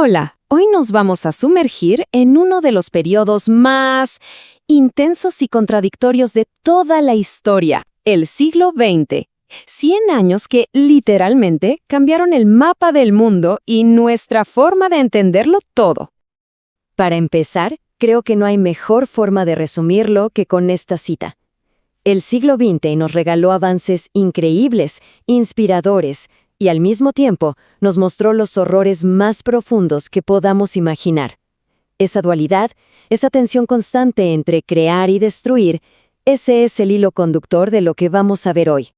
Hola, hoy nos vamos a sumergir en uno de los periodos más intensos y contradictorios de toda la historia, el siglo XX. 100 años que, literalmente, cambiaron el mapa del mundo y nuestra forma de entenderlo todo. Para empezar, creo que no hay mejor forma de resumirlo que con esta cita. El siglo XX nos regaló avances increíbles, inspiradores, y al mismo tiempo nos mostró los horrores más profundos que podamos imaginar. Esa dualidad, esa tensión constante entre crear y destruir, ese es el hilo conductor de lo que vamos a ver hoy.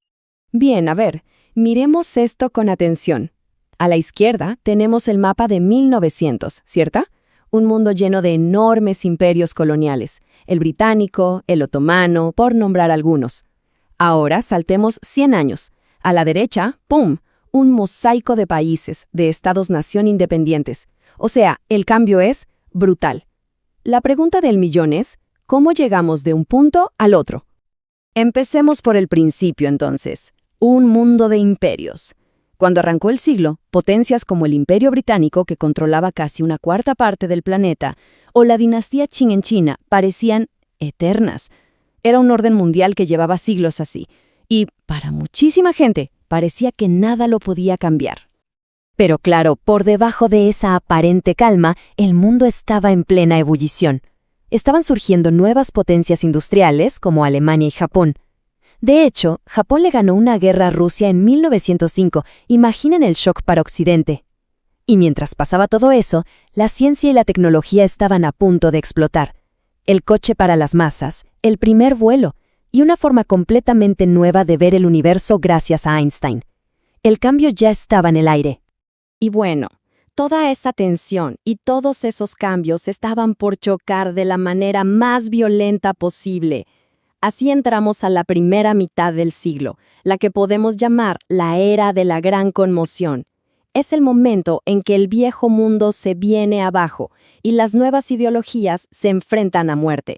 Bien, a ver, miremos esto con atención. A la izquierda tenemos el mapa de 1900, ¿cierto? Un mundo lleno de enormes imperios coloniales, el británico, el otomano, por nombrar algunos. Ahora saltemos 100 años. A la derecha, ¡pum!, un mosaico de países, de estados-nación independientes. O sea, el cambio es brutal. La pregunta del millón es, ¿cómo llegamos de un punto al otro? Empecemos por el principio, entonces. Un mundo de imperios. Cuando arrancó el siglo, potencias como el Imperio Británico, que controlaba casi una cuarta parte del planeta, o la dinastía Qing en China, parecían eternas. Era un orden mundial que llevaba siglos así. Y, para muchísima gente, parecía que nada lo podía cambiar. Pero claro, por debajo de esa aparente calma, el mundo estaba en plena ebullición. Estaban surgiendo nuevas potencias industriales, como Alemania y Japón. De hecho, Japón le ganó una guerra a Rusia en 1905, imaginen el shock para Occidente. Y mientras pasaba todo eso, la ciencia y la tecnología estaban a punto de explotar. El coche para las masas, el primer vuelo, y una forma completamente nueva de ver el universo gracias a Einstein. El cambio ya estaba en el aire. Y bueno, toda esa tensión y todos esos cambios estaban por chocar de la manera más violenta posible. Así entramos a la primera mitad del siglo, la que podemos llamar la era de la gran conmoción. Es el momento en que el viejo mundo se viene abajo y las nuevas ideologías se enfrentan a muerte.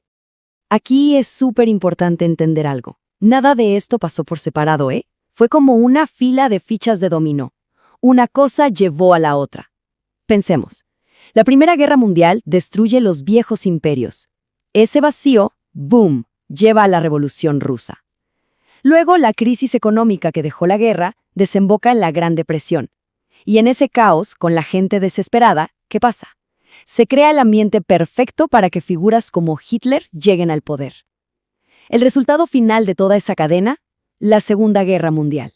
Aquí es súper importante entender algo. Nada de esto pasó por separado, ¿eh? Fue como una fila de fichas de dominó. Una cosa llevó a la otra. Pensemos. La Primera Guerra Mundial destruye los viejos imperios. Ese vacío, ¡boom!, lleva a la Revolución Rusa. Luego, la crisis económica que dejó la guerra desemboca en la Gran Depresión. Y en ese caos, con la gente desesperada, ¿qué pasa? Se crea el ambiente perfecto para que figuras como Hitler lleguen al poder. El resultado final de toda esa cadena, la Segunda Guerra Mundial.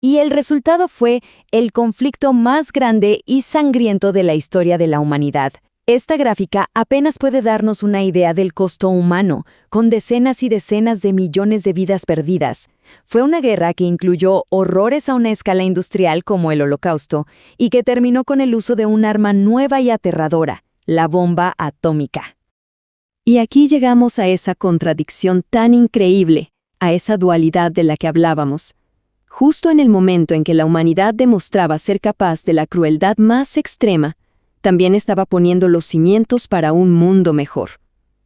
Y el resultado fue el conflicto más grande y sangriento de la historia de la humanidad. Esta gráfica apenas puede darnos una idea del costo humano, con decenas y decenas de millones de vidas perdidas. Fue una guerra que incluyó horrores a una escala industrial como el Holocausto y que terminó con el uso de un arma nueva y aterradora, la bomba atómica. Y aquí llegamos a esa contradicción tan increíble, a esa dualidad de la que hablábamos. Justo en el momento en que la humanidad demostraba ser capaz de la crueldad más extrema, también estaba poniendo los cimientos para un mundo mejor.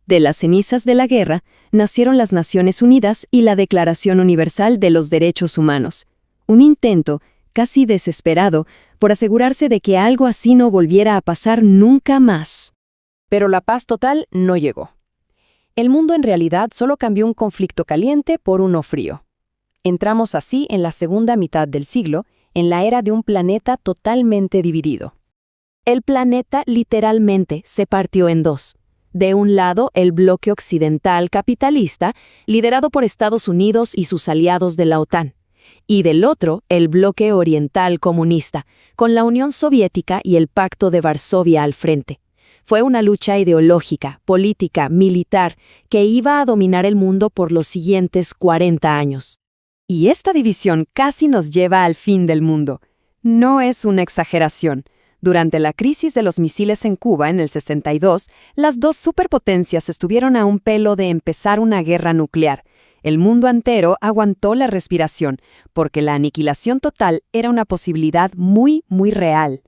De las cenizas de la guerra nacieron las Naciones Unidas y la Declaración Universal de los Derechos Humanos. Un intento, casi desesperado, por asegurarse de que algo así no volviera a pasar nunca más. Pero la paz total no llegó. El mundo en realidad solo cambió un conflicto caliente por uno frío. Entramos así en la segunda mitad del siglo, en la era de un planeta totalmente dividido. El planeta literalmente se partió en dos. De un lado, el bloque occidental capitalista, liderado por Estados Unidos y sus aliados de la OTAN. Y del otro, el bloque oriental comunista, con la Unión Soviética y el Pacto de Varsovia al frente. Fue una lucha ideológica, política, militar, que iba a dominar el mundo por los siguientes 40 años. Y esta división casi nos lleva al fin del mundo. No es una exageración. Durante la crisis de los misiles en Cuba en el 62, las dos superpotencias estuvieron a un pelo de empezar una guerra nuclear. El mundo entero aguantó la respiración, porque la aniquilación total era una posibilidad muy, muy real.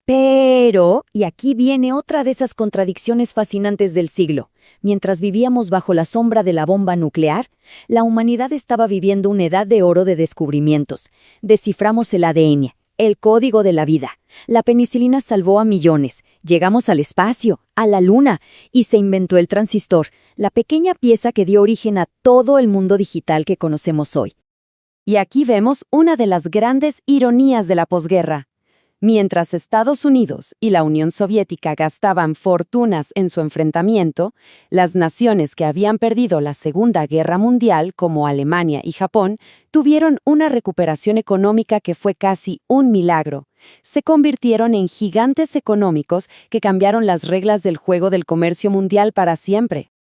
Pero, y aquí viene otra de esas contradicciones fascinantes del siglo, mientras vivíamos bajo la sombra de la bomba nuclear, la humanidad estaba viviendo una edad de oro de descubrimientos. Desciframos el ADN, el código de la vida. La penicilina salvó a millones. Llegamos al espacio, a la luna, y se inventó el transistor, la pequeña pieza que dio origen a todo el mundo digital que conocemos hoy. Y aquí vemos una de las grandes ironías de la posguerra. Mientras Estados Unidos y la Unión Soviética gastaban fortunas en su enfrentamiento, las naciones que habían perdido la Segunda Guerra Mundial, como Alemania y Japón, tuvieron una recuperación económica que fue casi un milagro. Se convirtieron en gigantes económicos que cambiaron las reglas del juego del comercio mundial para siempre.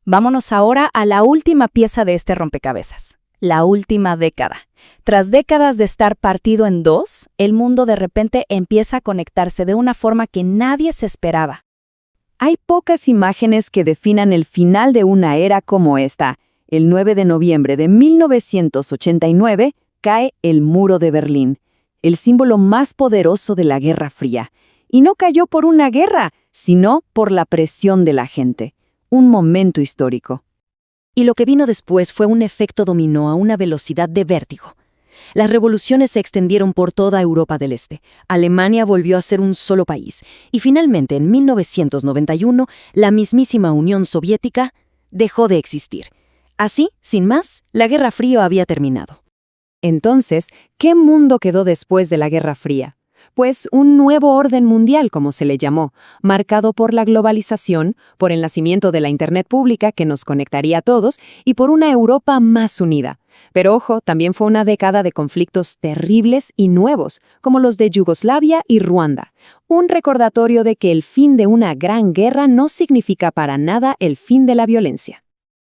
Vámonos ahora a la última pieza de este rompecabezas, la última década. Tras décadas de estar partido en dos, el mundo de repente empieza a conectarse de una forma que nadie se esperaba. Hay pocas imágenes que definan el final de una era como esta. El 9 de noviembre de 1989 cae el Muro de Berlín, el símbolo más poderoso de la Guerra Fría. Y no cayó por una guerra, sino por la presión de la gente. Un momento histórico. Y lo que vino después fue un efecto dominó a una velocidad de vértigo. Las revoluciones se extendieron por toda Europa del Este. Alemania volvió a ser un solo país. Y finalmente, en 1991, la mismísima Unión Soviética dejó de existir. Así, sin más, la Guerra Fría había terminado. Entonces, ¿qué mundo quedó después de la Guerra Fría? Pues un nuevo orden mundial, como se le llamó, marcado por la globalización, por el nacimiento de la Internet pública que nos conectaría a todos y por una Europa más unida. Pero ojo, también fue una década de conflictos terribles y nuevos, como los de Yugoslavia y Ruanda. Un recordatorio de que el fin de una gran guerra no significa para nada el fin de la violencia.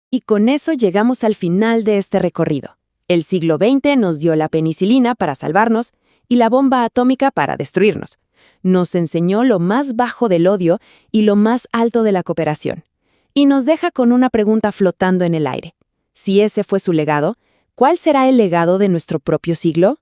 Y con eso llegamos al final de este recorrido. El siglo XX nos dio la penicilina para salvarnos y la bomba atómica para destruirnos. Nos enseñó lo más bajo del odio y lo más alto de la cooperación. Y nos deja con una pregunta flotando en el aire. Si ese fue su legado, ¿cuál será el legado de nuestro propio siglo?